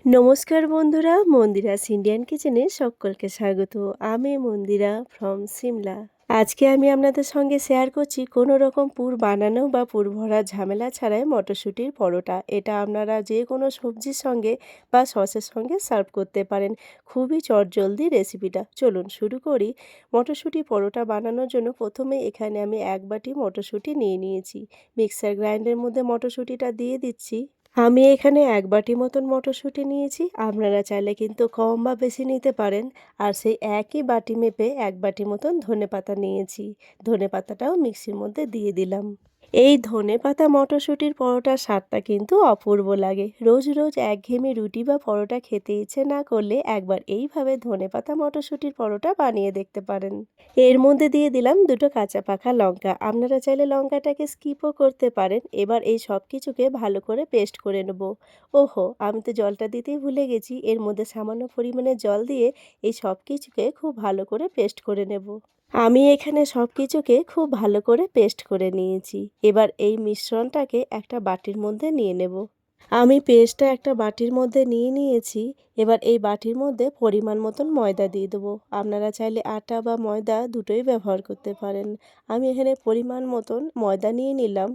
নমস্কার বন্ধুরা, মন্দিরাস ইন্ডিয়ান কিচেনে সকলকে স্বাগত। আমি মন্দিরা ফ্রম সিমলা। আজকে আমি আপনাদের সঙ্গে শেয়ার করছি কোনো রকম পুর বানানো বা পুর ভরা ঝামেলা ছাড়াই মটরশুঁটির পরোটা। এটা আপনারা যে কোনো সবজির সঙ্গে বা সসের সঙ্গে সার্ভ করতে পারেন। খুবই চটজলদি রেসিপিটা। চলুন শুরু করি। মটরশুঁটি পরোটা বানানোর জন্য প্রথমে এখানে আমি 1 বাটি মটরশুঁটি নিয়ে নিয়েছি। মিক্সার গ্রাইন্ডারের মধ্যে মটরশুঁটিটা দিয়ে দিচ্ছি। আমি এখানে 1 বাটি মতন মটরশুঁটি নিয়েছি। আপনারা চাইলে কিন্তু কম বা বেশি নিতে পারেন। আর সেই একই বাটি মেপে 1 বাটি মতন ধনেপাতা নিয়েছি। ধনেপাতাটাও মিক্সির মধ্যে দিয়ে দিলাম। এই ধনেপাতা মটরশুঁটির পরোটার স্বাদটা কিন্তু অপূর্ব লাগে। রোজ রোজ একঘেয়েমি রুটি বা পরোটা খেতে ইচ্ছে না করলে একবার এইভাবে ধনেপাতা মটরশুঁটির পরোটা বানিয়ে দেখতে পারেন। এর মধ্যে দিয়ে দিলাম 2টো কাঁচা পাকা লঙ্কা। আপনারা চাইলে লঙ্কাটাকে স্কিপও করতে পারেন। এবার এই সব কিছুকে ভালো করে পেস্ট করে নেব। ওহো, আমি তো জলটা দিতেই ভুলে গেছি। এর মধ্যে সামান্য পরিমাণে জল দিয়ে এই সব কিছুকে খুব ভালো করে পেস্ট করে নেব। আমি এখানে সব কিছুকে খুব ভালো করে পেস্ট করে নিয়েছি। এবার এই মিশ্রণটাকে একটা বাটির মধ্যে নিয়ে নেব। আমি পেস্টটা একটা বাটির মধ্যে নিয়ে নিয়েছি। এবার এই বাটির মধ্যে পরিমাণ মতন ময়দা দিয়ে দেবো। আপনারা চাইলে আটা বা ময়দা দুটোই ব্যবহার করতে পারেন। আমি এখানে পরিমাণ মতন ময়দা নিয়ে নিলাম।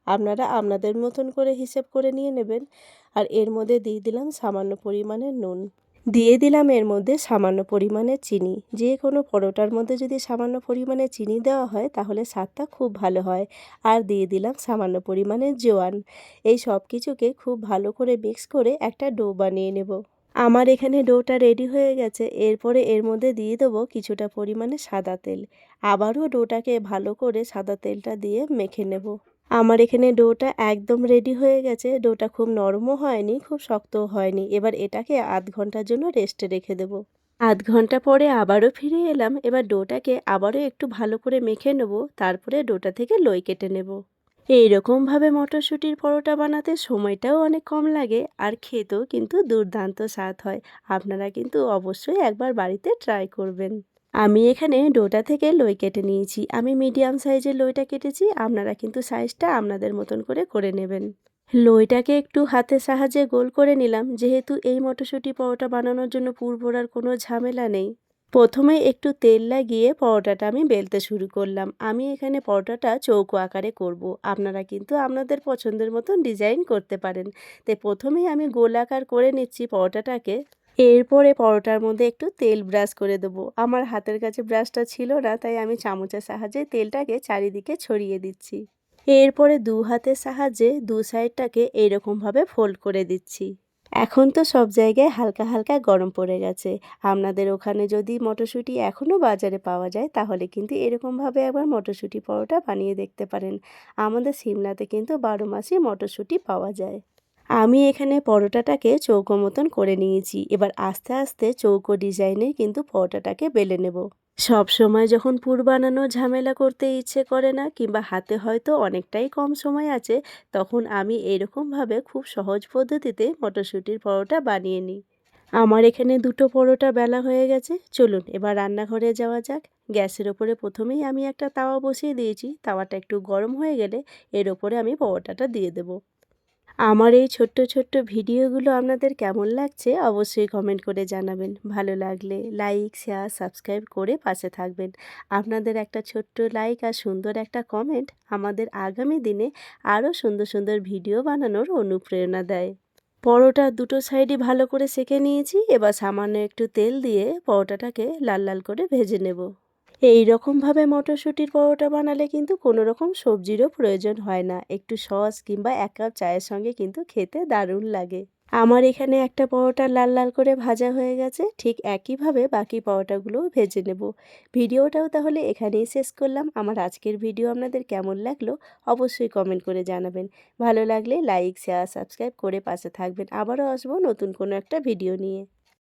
আপনারা আপনাদের মতন করে হিসেব করে নিয়ে নেবেন। আর এর মধ্যে দিয়ে দিলাম সামান্য পরিমাণে নুন। দিয়ে দিলাম এর মধ্যে সামান্য পরিমাণে চিনি। যে কোনো পরোটার মধ্যে যদি সামান্য পরিমাণে চিনি দেওয়া হয় তাহলে স্বাদটা খুব ভালো হয়। আর দিয়ে দিলাম সামান্য পরিমাণে জোয়ান। এই সব কিছুকে খুব ভালো করে মিক্স করে একটা ডো বানিয়ে নেব। আমার এখানে ডোটা রেডি হয়ে গেছে। এরপরে এর মধ্যে দিয়ে দেবো কিছুটা পরিমাণে সাদা তেল। আবারও ডোটাকে ভালো করে সাদা তেলটা দিয়ে মেখে নেব। আমার এখানে ডোটা একদম রেডি হয়ে গেছে। ডোটা খুব নরমও হয়নি, খুব শক্তও হয়নি। এবার এটাকে আধ ঘন্টার জন্য রেস্টে রেখে দেব। আধ ঘন্টা পরে আবারও ফিরে এলাম। এবার ডোটাকে আবারও একটু ভালো করে মেখে নেব। তারপরে ডোটা থেকে লই কেটে নেব। এইরকমভাবে মটরশুঁটির পরোটা বানাতে সময়টাও অনেক কম লাগে আর খেতেও কিন্তু দুর্দান্ত স্বাদ হয়। আপনারা কিন্তু অবশ্যই একবার বাড়িতে ট্রাই করবেন। আমি এখানে ডোটা থেকে লই কেটে নিয়েছি। আমি মিডিয়াম সাইজের লইটা কেটেছি। আপনারা কিন্তু সাইজটা আপনাদের মতন করে করে নেবেন। লইটাকে একটু হাতের সাহায্যে গোল করে নিলাম। যেহেতু এই মটরশুঁটি পরোটা বানানোর জন্য পুর ভরার কোনো ঝামেলা নেই, প্রথমে একটু তেল লাগিয়ে পরোটাটা আমি বেলতে শুরু করলাম। আমি এখানে পরোটাটা চৌকো আকারে করব। আপনারা কিন্তু আপনাদের পছন্দের মতন ডিজাইন করতে পারেন। তাই প্রথমেই আমি গোল আকার করে নিচ্ছি পরোটাটাকে। এরপরে পরোটার মধ্যে একটু তেল ব্রাশ করে দেবো। আমার হাতের কাছে ব্রাশটা ছিল না, তাই আমি চামচের সাহায্যে তেলটাকে চারিদিকে ছড়িয়ে দিচ্ছি। এরপরে 2 হাতের সাহায্যে 2 সাইডটাকে এইরকমভাবে ফোল্ড করে দিচ্ছি। এখন তো সব জায়গায় হালকা হালকা গরম পড়ে গেছে। আপনাদের ওখানে যদি মটরশুঁটি এখনও বাজারে পাওয়া যায় তাহলে কিন্তু এরকমভাবে একবার মটরশুঁটি পরোটা বানিয়ে দেখতে পারেন। আমাদের সিমলাতে কিন্তু 12 মাসই মটরশুঁটি পাওয়া যায়। আমি এখানে পরোটাটাকে চৌকো মতন করে নিয়েছি। এবার আস্তে আস্তে চৌকো ডিজাইনে কিন্তু পরোটাটাকে বেলে নেব। সব সময় যখন পুর বানানোর ঝামেলা করতে ইচ্ছে করে না কিংবা হাতে হয়তো অনেকটাই কম সময় আছে, তখন আমি এরকমভাবে খুব সহজ পদ্ধতিতে মটরশুঁটির পরোটা বানিয়ে নিই। আমার এখানে 2টো পরোটা বেলা হয়ে গেছে। চলুন এবার রান্নাঘরে যাওয়া যাক। গ্যাসের ওপরে প্রথমেই আমি একটা তাওয়া বসিয়ে দিয়েছি। তাওয়াটা একটু গরম হয়ে গেলে এর ওপরে আমি পরোটাটা দিয়ে দেবো। আমার এই ছোট্ট ছোট্ট ভিডিওগুলো আপনাদের কেমন লাগছে অবশ্যই কমেন্ট করে জানাবেন। ভালো লাগলে লাইক, শেয়ার, সাবস্ক্রাইব করে পাশে থাকবেন। আপনাদের একটা ছোট্ট লাইক আর সুন্দর একটা কমেন্ট আমাদের আগামী দিনে আরও সুন্দর সুন্দর ভিডিও বানানোর অনুপ্রেরণা দেয়। পরোটা দুটো সাইডই ভালো করে সেঁকে নিয়েছি। এবার সামান্য একটু তেল দিয়ে পরোটাটাকে লাল লাল করে ভেজে নেব। এই রকমভাবে মটরশুঁটির পরোটা বানালে কিন্তু কোনো রকম সবজিরও প্রয়োজন হয় না। একটু সস কিংবা 1 কাপ চায়ের সঙ্গে কিন্তু খেতে দারুণ লাগে। আমার এখানে একটা পরোটা লাল লাল করে ভাজা হয়ে গেছে। ঠিক একইভাবে বাকি পরোটাগুলোও ভেজে নেব। ভিডিওটাও তাহলে এখানেই শেষ করলাম। আমার আজকের ভিডিও আপনাদের কেমন লাগলো অবশ্যই কমেন্ট করে জানাবেন। ভালো লাগলে লাইক, শেয়ার, সাবস্ক্রাইব করে পাশে থাকবেন। আবারও আসবো নতুন কোনো একটা ভিডিও নিয়ে।